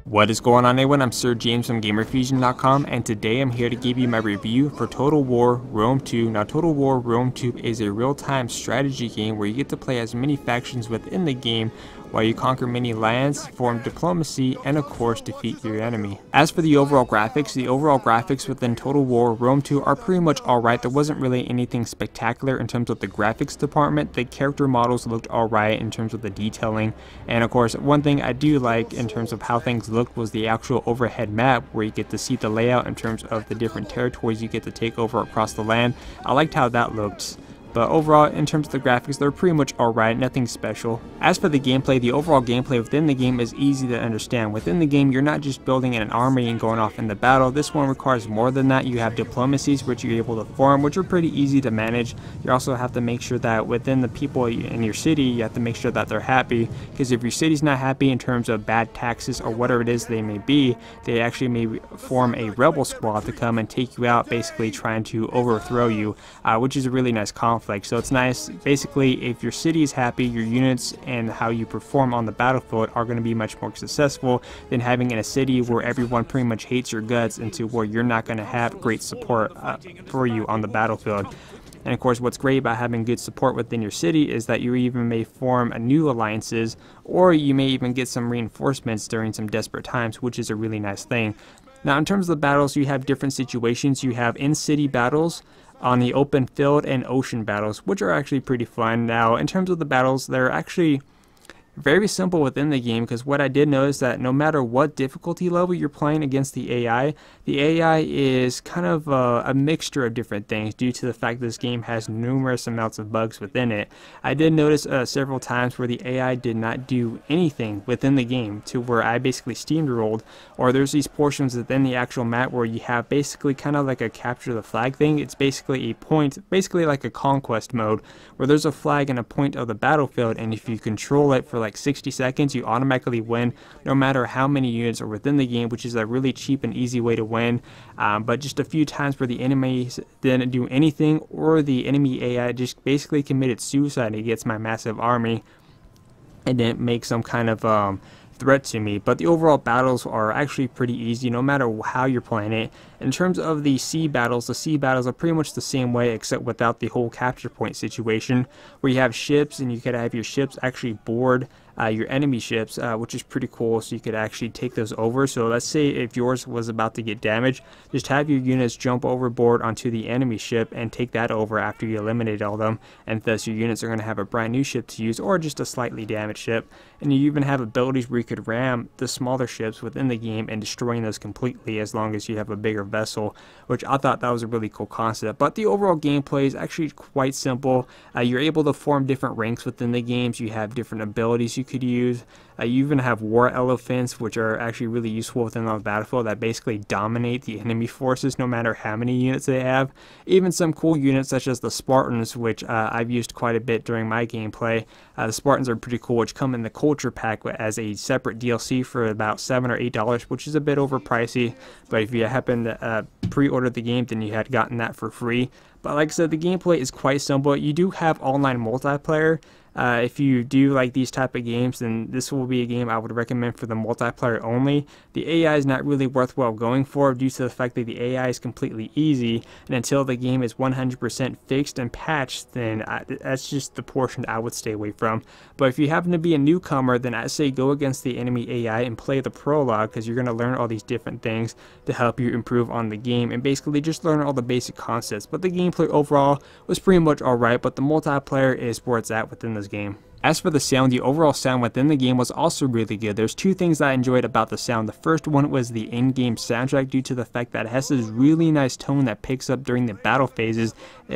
What is going on, everyone? I'm Sir James from Gamerfuzion.com, and today I'm here to give you my review for Total War Rome 2. Now, Total War Rome 2 is a real-time strategy game where you get to play as many factions within the game while you conquer many lands, form diplomacy, and of course defeat your enemy. As for the overall graphics within Total War Rome 2 are pretty much alright. There wasn't really anything spectacular in terms of the graphics department. The character models looked alright in terms of the detailing, and of course one thing I do like in terms of how things looked was the actual overhead map where you get to see the layout in terms of the different territories you get to take over across the land. I liked how that looked. But overall, in terms of the graphics, they're pretty much alright, nothing special. As for the gameplay, the overall gameplay within the game is easy to understand. Within the game, you're not just building an army and going off into battle. This one requires more than that. You have diplomacies, which you're able to form, which are pretty easy to manage. You also have to make sure that within the people in your city, you have to make sure that they're happy. Because if your city's not happy in terms of bad taxes or whatever it is they may be, they actually may form a rebel squad to come and take you out, basically trying to overthrow you, which is a really nice conflict. So it's nice. Basically, if your city is happy, your units and how you perform on the battlefield are going to be much more successful than having in a city where everyone pretty much hates your guts, into where you're not going to have great support for you on the battlefield. And of course, what's great about having good support within your city is that you even may form new alliances, or you may even get some reinforcements during some desperate times, which is a really nice thing. Now, in terms of the battles, you have different situations. You have in-city battles, on the open field, and ocean battles, which are actually pretty fun. Now, in terms of the battles, they're actually very simple within the game, because what I did notice that no matter what difficulty level you're playing against the AI is kind of a mixture of different things due to the fact this game has numerous amounts of bugs within it. I did notice several times where the AI did not do anything within the game, to where I basically steamrolled, or there's these portions within the actual map where you have basically kind of like a capture the flag thing. It's basically a point, basically like a conquest mode, where there's a flag and a point of the battlefield, and if you control it for like 60 seconds, you automatically win no matter how many units are within the game, which is a really cheap and easy way to win. But just a few times where the enemies didn't do anything, or the enemy AI just basically committed suicide against my massive army and didn't make some kind of threat to me. But the overall battles are actually pretty easy no matter how you're playing it. In terms of the sea battles are pretty much the same way, except without the whole capture point situation, where you have ships and you could have your ships actually board your enemy ships, which is pretty cool. So you could actually take those over. So let's say if yours was about to get damaged, just have your units jump overboard onto the enemy ship and take that over after you eliminate all of them, and thus your units are going to have a brand new ship to use, or just a slightly damaged ship. And you even have abilities where you could ram the smaller ships within the game and destroying those completely, as long as you have a bigger vessel, which I thought that was a really cool concept. But the overall gameplay is actually quite simple. You're able to form different ranks within the games. You have different abilities you could use. You even have war elephants, which are actually really useful within the battlefield, that basically dominate the enemy forces no matter how many units they have. Even some cool units such as the Spartans, which I've used quite a bit during my gameplay. The Spartans are pretty cool, which come in the culture pack as a separate DLC for about $7 or $8, which is a bit overpricey. But if you happen to pre-order the game, then you had gotten that for free. But like I said, the gameplay is quite simple. You do have online multiplayer. If you do like these type of games, then this will be a game I would recommend for the multiplayer only. The AI is not really worthwhile going for, due to the fact that the AI is completely easy, and until the game is 100% fixed and patched, then that's just the portion I would stay away from. But if you happen to be a newcomer, then I say go against the enemy AI and play the prologue, because you're going to learn all these different things to help you improve on the game, and basically just learn all the basic concepts. But the gameplay overall was pretty much alright, but the multiplayer is where it's at within this game. As for the sound, the overall sound within the game was also really good. There's two things I enjoyed about the sound. The first one was the in-game soundtrack, due to the fact that it has this really nice tone that picks up during the battle phases.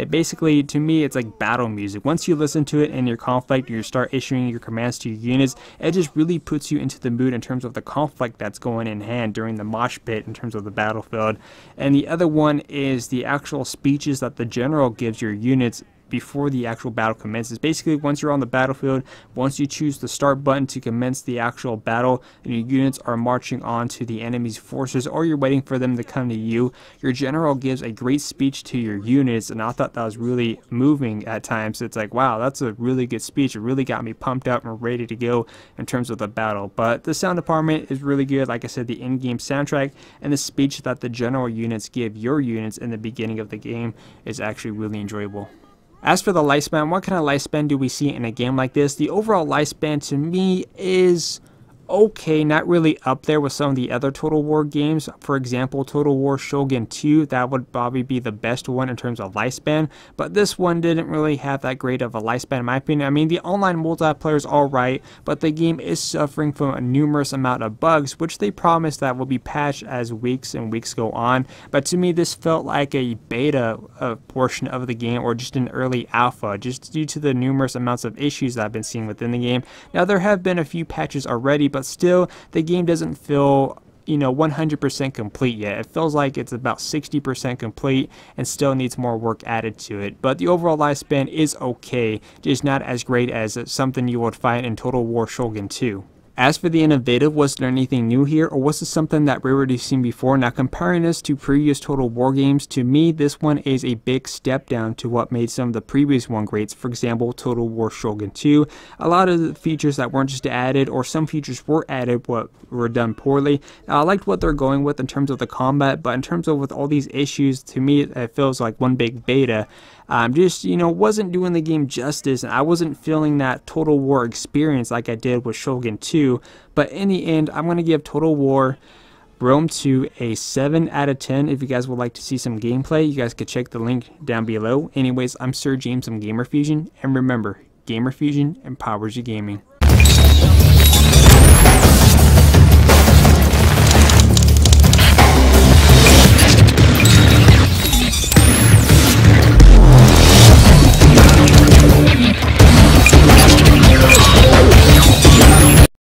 Basically, to me, it's like battle music. Once you listen to it in your conflict, you start issuing your commands to your units, it just really puts you into the mood in terms of the conflict that's going in hand during the mosh pit in terms of the battlefield. And the other one is the actual speeches that the general gives your units before the actual battle commences. Basically, once you're on the battlefield, once you choose the start button to commence the actual battle and your units are marching on to the enemy's forces, or you're waiting for them to come to you, your general gives a great speech to your units, and I thought that was really moving at times. It's like, wow, that's a really good speech. It really got me pumped up and ready to go in terms of the battle. But the sound department is really good. Like I said, the in-game soundtrack and the speech that the general units give your units in the beginning of the game is actually really enjoyable. As for the lifespan, what kind of lifespan do we see in a game like this? The overall lifespan to me is okay, not really up there with some of the other Total War games. For example, Total War Shogun 2, that would probably be the best one in terms of lifespan, but this one didn't really have that great of a lifespan in my opinion. I mean, the online multiplayer is alright, but the game is suffering from a numerous amount of bugs, which they promised that will be patched as weeks and weeks go on. But to me, this felt like a beta portion of the game, or just an early alpha, just due to the numerous amounts of issues that I've been seeing within the game. Now, there have been a few patches already, but still, the game doesn't feel 100% complete yet. It feels like it's about 60% complete and still needs more work added to it. But the overall lifespan is okay, just not as great as something you would find in Total War Shogun 2. As for the innovative, was there anything new here, or was this something that we already seen before? Now, comparing this to previous Total War games, to me, this one is a big step down to what made some of the previous one great. For example, Total War Shogun 2. A lot of the features that weren't just added, or some features were added but were done poorly. Now, I liked what they're going with in terms of the combat, but in terms of with all these issues, to me, it feels like one big beta. Just, wasn't doing the game justice, and I wasn't feeling that Total War experience like I did with Shogun 2. But in the end, I'm going to give Total War Rome 2 a 7 out of 10. If you guys would like to see some gameplay, you guys could check the link down below. Anyways, I'm Sir James from Gamerfuzion, and remember, Gamerfuzion empowers your gaming.